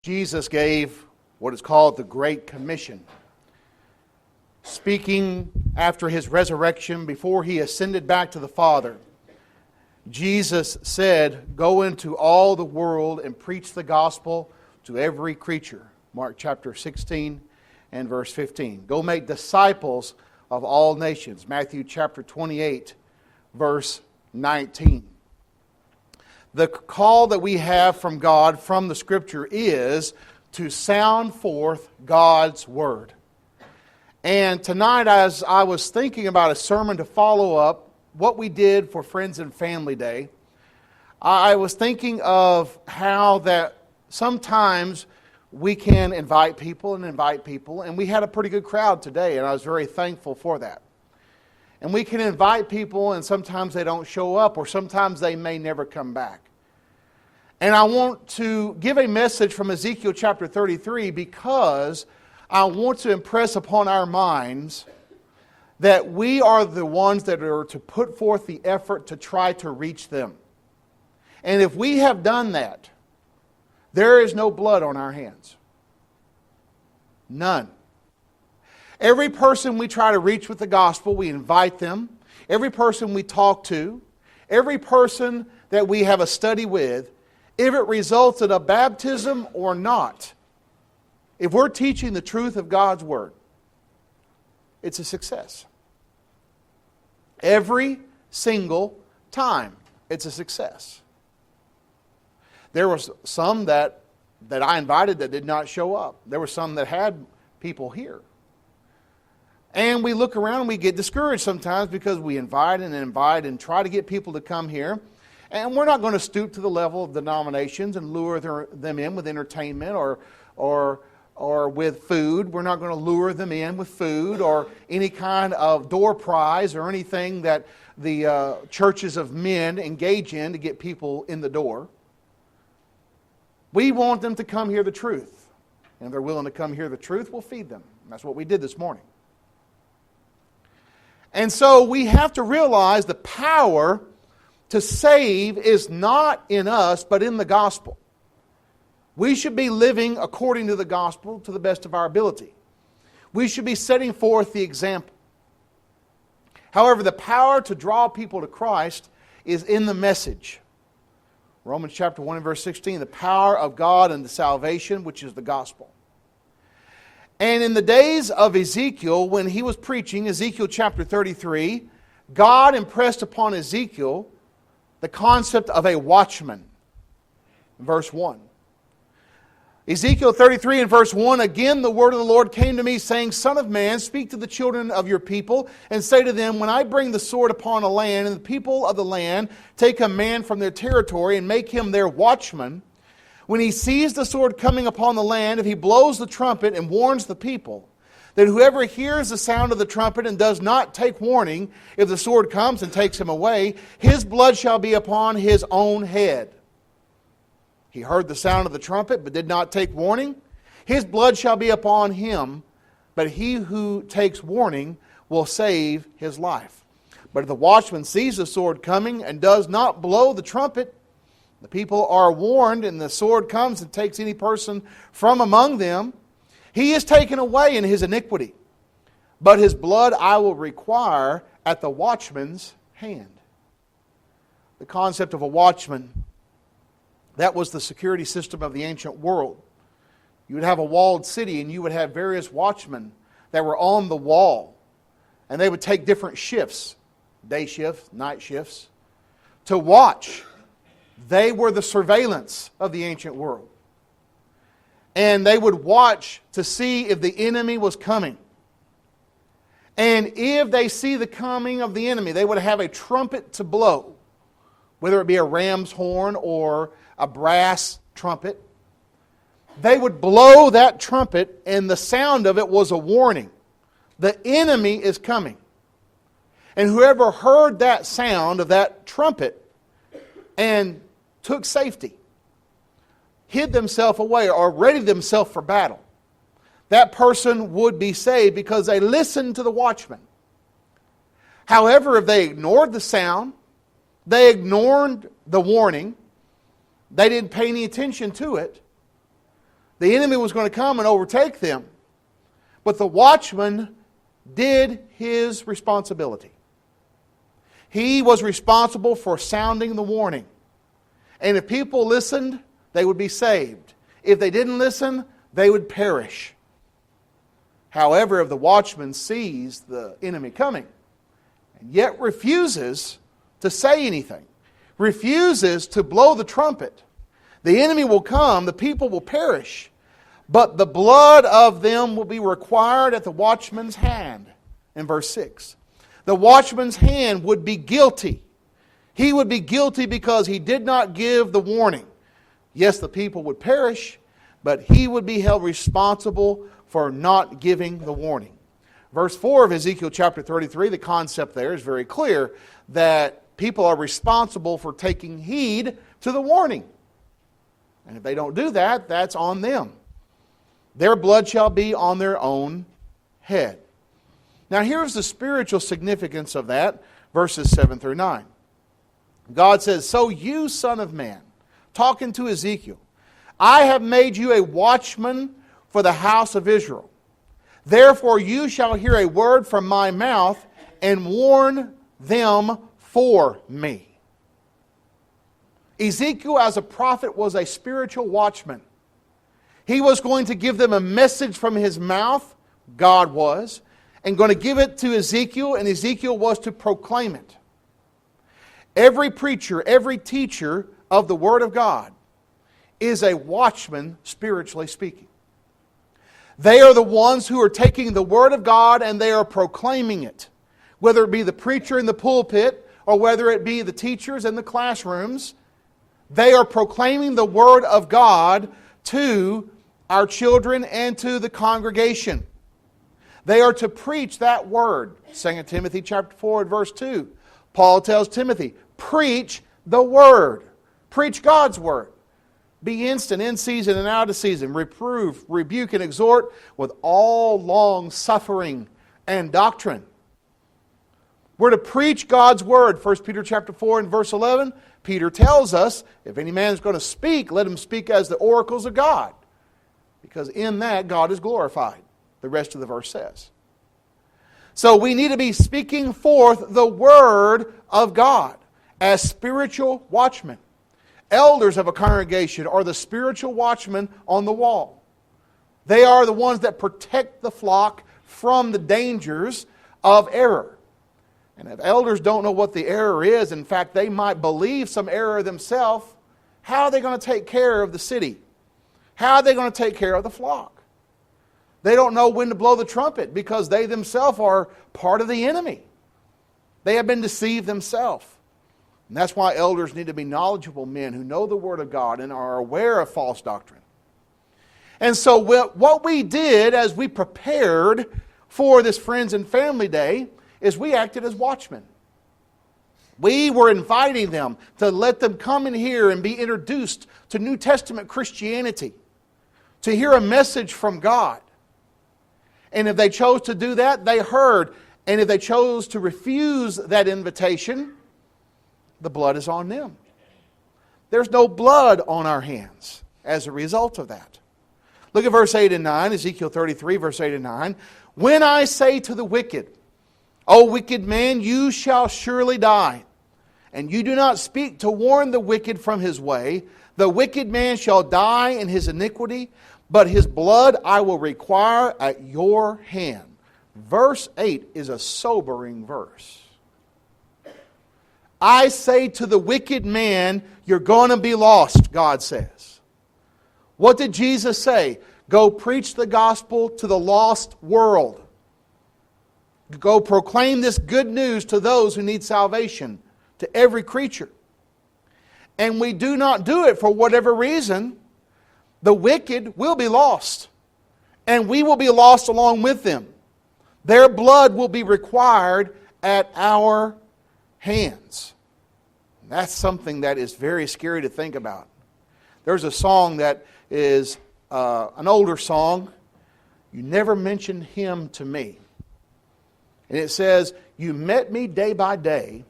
Jesus gave what is called the Great Commission. Speaking after his resurrection, before he ascended back to the Father, Jesus said, "Go into all the world and preach the gospel to every creature." Mark chapter 16 and verse 15. Go make disciples of all nations. Matthew chapter 28, verse 19. The call that we have from God, from the Scripture, is to sound forth God's Word. And tonight, as I was thinking about a sermon to follow up what we did for Friends and Family Day, I was thinking of how that sometimes we can invite people, and we had a pretty good crowd today, and I was very thankful for that. And we can invite people, and sometimes they don't show up, or sometimes they may never come back. And I want to give a message from Ezekiel chapter 33 because I want to impress upon our minds that we are the ones that are to put forth the effort to try to reach them. And if we have done that, there is no blood on our hands. None. Every person we try to reach with the gospel, we invite them. Every person we talk to, every person that we have a study with, if it results in a baptism or not, if we're teaching the truth of God's Word, it's a success. Every single time, it's a success. There were some that I invited that did not show up. There were some that had people here. And we look around and we get discouraged sometimes because we invite and try to get people to come here. And we're not going to stoop to the level of denominations and lure them in with entertainment or with food. We're not going to lure them in with food or any kind of door prize or anything that the churches of men engage in to get people in the door. We want them to come hear the truth. And if they're willing to come hear the truth, we'll feed them. And that's what we did this morning. And so we have to realize the power to save is not in us, but in the gospel. We should be living according to the gospel to the best of our ability. We should be setting forth the example. However, the power to draw people to Christ is in the message. Romans chapter 1 and verse 16, the power of God unto salvation, which is the gospel. And in the days of Ezekiel, when he was preaching, Ezekiel chapter 33, God impressed upon Ezekiel the concept of a watchman. Verse 1. Ezekiel 33 and verse 1, again the word of the Lord came to me, saying, Son of man, speak to the children of your people, and say to them, when I bring the sword upon a land, and the people of the land take a man from their territory, and make him their watchman, when he sees the sword coming upon the land, if he blows the trumpet and warns the people, that whoever hears the sound of the trumpet and does not take warning, if the sword comes and takes him away, his blood shall be upon his own head. He heard the sound of the trumpet, but did not take warning. His blood shall be upon him, but he who takes warning will save his life. But if the watchman sees the sword coming and does not blow the trumpet, the people are warned, and the sword comes and takes any person from among them, he is taken away in his iniquity. But his blood I will require at the watchman's hand. The concept of a watchman, that was the security system of the ancient world. You would have a walled city and you would have various watchmen that were on the wall. And they would take different shifts, day shifts, night shifts, to watch. They were the surveillance of the ancient world. And they would watch to see if the enemy was coming. And if they see the coming of the enemy, they would have a trumpet to blow, whether it be a ram's horn or a brass trumpet. They would blow that trumpet, and the sound of it was a warning. The enemy is coming. And whoever heard that sound of that trumpet and took safety, hid themselves away or readied themselves for battle, that person would be saved because they listened to the watchman. However, if they ignored the sound, they ignored the warning, they didn't pay any attention to it, The enemy was going to come and overtake them. But the watchman did his responsibility. He was responsible for sounding the warning. And if people listened, they would be saved. If they didn't listen, they would perish. However, if the watchman sees the enemy coming, and yet refuses to say anything, refuses to blow the trumpet, the enemy will come, the people will perish, but the blood of them will be required at the watchman's hand. In verse 6. The watchman's hand would be guilty. He would be guilty because he did not give the warning. Yes, the people would perish, but he would be held responsible for not giving the warning. Verse 4 of Ezekiel chapter 33, the concept there is very clear that people are responsible for taking heed to the warning. And if they don't do that, that's on them. Their blood shall be on their own head. Now here's the spiritual significance of that, verses 7 through 9. God says, "So you, son of man," talking to Ezekiel, "I have made you a watchman for the house of Israel. Therefore you shall hear a word from my mouth and warn them for me." Ezekiel as a prophet was a spiritual watchman. He was going to give them a message from his mouth, God was, and going to give it to Ezekiel, and Ezekiel was to proclaim it. Every preacher, every teacher of the Word of God is a watchman, spiritually speaking. They are the ones who are taking the Word of God and they are proclaiming it. Whether it be the preacher in the pulpit or whether it be the teachers in the classrooms, they are proclaiming the Word of God to our children and to the congregation. They are to preach that Word. 2 Timothy chapter 4 and verse 2. Paul tells Timothy, preach the Word. Preach God's Word. Be instant in season and out of season. Reprove, rebuke, and exhort with all long suffering and doctrine. We're to preach God's Word. 1 Peter chapter 4 and verse 11, Peter tells us, if any man is going to speak, let him speak as the oracles of God. Because in that, God is glorified. The rest of the verse says. So we need to be speaking forth the Word of God as spiritual watchmen. Elders of a congregation are the spiritual watchmen on the wall. They are the ones that protect the flock from the dangers of error. And if elders don't know what the error is, in fact, they might believe some error themselves, how are they going to take care of the city? How are they going to take care of the flock? They don't know when to blow the trumpet because they themselves are part of the enemy. They have been deceived themselves. And that's why elders need to be knowledgeable men who know the Word of God and are aware of false doctrine. And so what we did as we prepared for this Friends and Family Day is we acted as watchmen. We were inviting them to let them come in here and be introduced to New Testament Christianity, to hear a message from God. And if they chose to do that, they heard. And if they chose to refuse that invitation, the blood is on them. There's no blood on our hands as a result of that. Look at verse 8 and 9, Ezekiel 33, verse 8 and 9. "When I say to the wicked, O wicked man, you shall surely die, and you do not speak to warn the wicked from his way, the wicked man shall die in his iniquity, but his blood I will require at your hand." Verse 8 is a sobering verse. I say to the wicked man, you're going to be lost, God says. What did Jesus say? Go preach the gospel to the lost world. Go proclaim this good news to those who need salvation, to every creature. And we do not do it for whatever reason. The wicked will be lost. And we will be lost along with them. Their blood will be required at our hands. That's something that is very scary to think about. There's a song that is an older song. You never mentioned him to me. And it says, you met me day by day,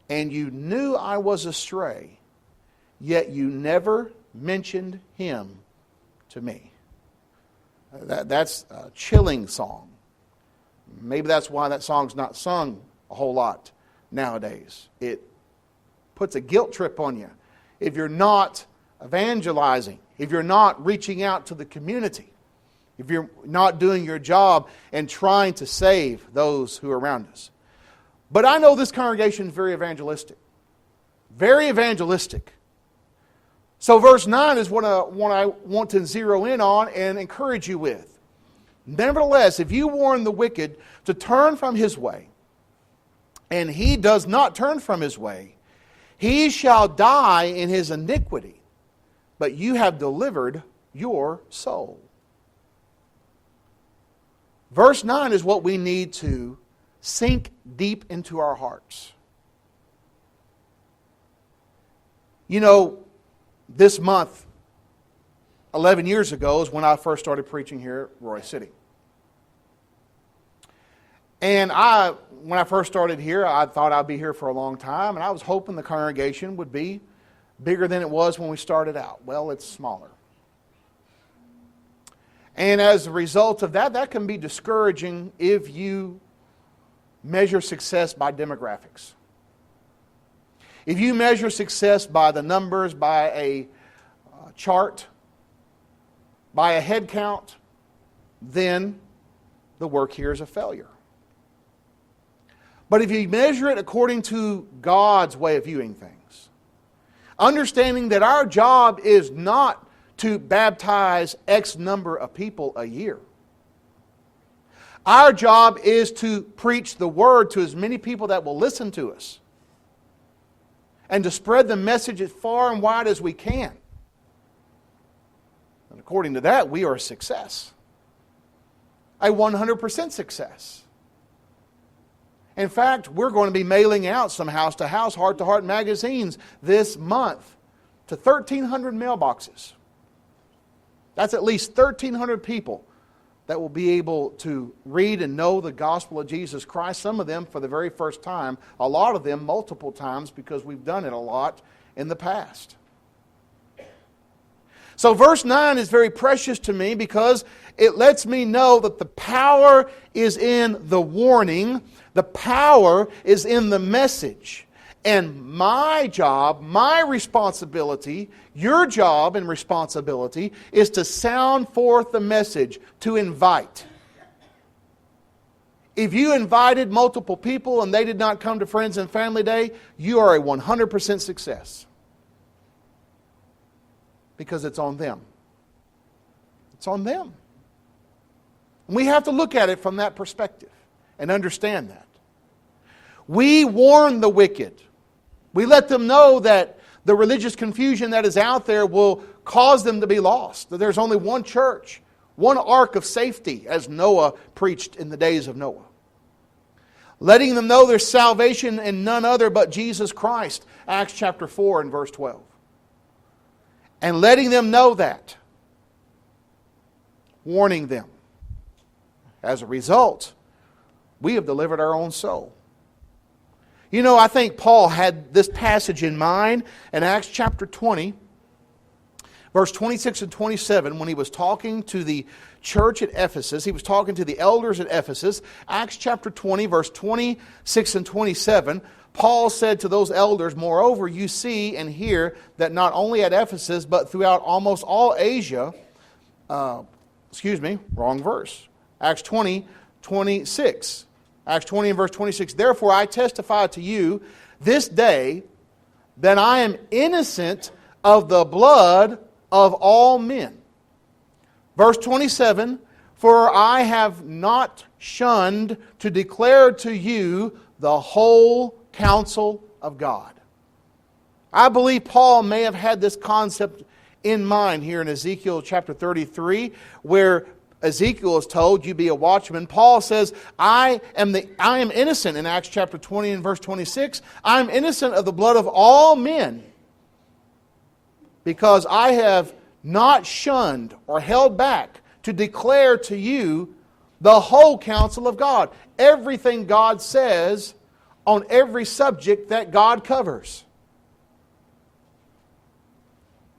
and you knew I was astray, yet you never mentioned him to me. That's a chilling song. Maybe that's why that song's not sung a whole lot nowadays. It puts a guilt trip on you if you're not evangelizing, if you're not reaching out to the community, if you're not doing your job and trying to save those who are around us. But I know this congregation is very evangelistic. Very evangelistic. So verse 9 is what I want to zero in on and encourage you with. Nevertheless, if you warn the wicked to turn from his way, and he does not turn from his way, he shall die in his iniquity, but you have delivered your soul. Verse 9 is what we need to sink deep into our hearts. You know, this month, 11 years ago, is when I first started preaching here at Royse City. And when I first started here, I thought I'd be here for a long time, and I was hoping the congregation would be bigger than it was when we started out. Well, it's smaller. And as a result of that, that can be discouraging if you measure success by demographics. If you measure success by the numbers, by a chart, by a head count, then the work here is a failure. But if you measure it according to God's way of viewing things, understanding that our job is not to baptize X number of people a year. Our job is to preach the Word to as many people that will listen to us, and to spread the message as far and wide as we can. And according to that, we are a success. A 100% success. In fact, we're going to be mailing out some house-to-house, heart-to-heart magazines this month to 1,300 mailboxes. That's at least 1,300 people that will be able to read and know the gospel of Jesus Christ. Some of them for the very first time. A lot of them multiple times because we've done it a lot in the past. So verse 9 is very precious to me because it lets me know that the power is in the warning. The power is in the message. And my job, my responsibility, your job and responsibility is to sound forth the message, to invite. If you invited multiple people and they did not come to Friends and Family Day, you are a 100% success. Because it's on them. It's on them. And we have to look at it from that perspective and understand that. We warn the wicked. We let them know that the religious confusion that is out there will cause them to be lost. That there's only one church, one ark of safety, as Noah preached in the days of Noah. Letting them know there's salvation in none other but Jesus Christ, Acts chapter 4 and verse 12. And letting them know that. Warning them. As a result, we have delivered our own soul. You know, I think Paul had this passage in mind in Acts chapter 20, verse 26 and 27, when he was talking to the church at Ephesus. He was talking to the elders at Ephesus. Acts chapter 20, verse 26 and 27, Paul said to those elders, "Moreover, you see and hear that not only at Ephesus, but throughout almost all Asia," wrong verse. Acts 20, 26. Acts 20 and verse 26, "Therefore I testify to you this day that I am innocent of the blood of all men." Verse 27, "For I have not shunned to declare to you the whole counsel of God." I believe Paul may have had this concept in mind here in Ezekiel chapter 33, where Ezekiel is told, "You be a watchman." Paul says, I am innocent in Acts chapter 20 and verse 26. I am innocent of the blood of all men because I have not shunned or held back to declare to you the whole counsel of God. Everything God says on every subject that God covers.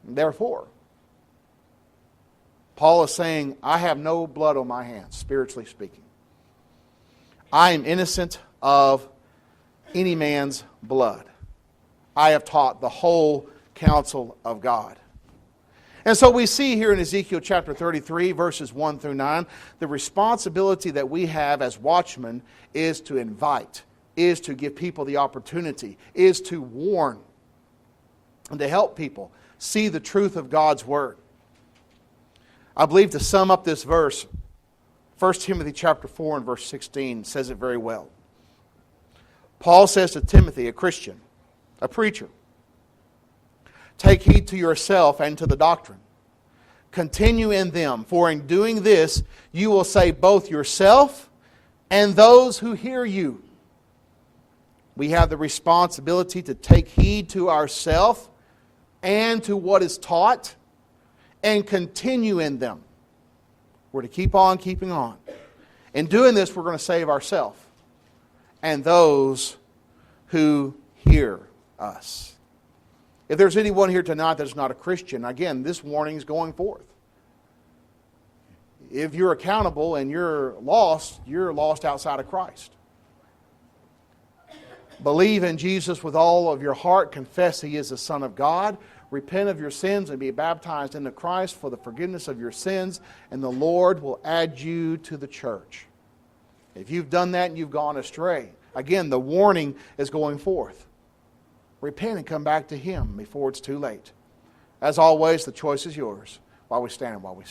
Therefore, Paul is saying, I have no blood on my hands, spiritually speaking. I am innocent of any man's blood. I have taught the whole counsel of God. And so we see here in Ezekiel chapter 33, verses 1 through 9, the responsibility that we have as watchmen is to invite, is to give people the opportunity, is to warn, and to help people see the truth of God's Word. I believe to sum up this verse, 1 Timothy chapter 4 and verse 16 says it very well. Paul says to Timothy, a Christian, a preacher, take heed to yourself and to the doctrine. Continue in them, for in doing this you will save both yourself and those who hear you. We have the responsibility to take heed to ourselves and to what is taught and continue in them. We're to keep on keeping on. In doing this, we're going to save ourselves and those who hear us. If there's anyone here tonight that's not a Christian, again, this warning is going forth. If you're accountable and you're lost outside of Christ. Believe in Jesus with all of your heart. Confess He is the Son of God. Repent of your sins and be baptized into Christ for the forgiveness of your sins, and the Lord will add you to the church. If you've done that and you've gone astray, again, the warning is going forth. Repent and come back to Him before it's too late. As always, the choice is yours while we stand and while we sing.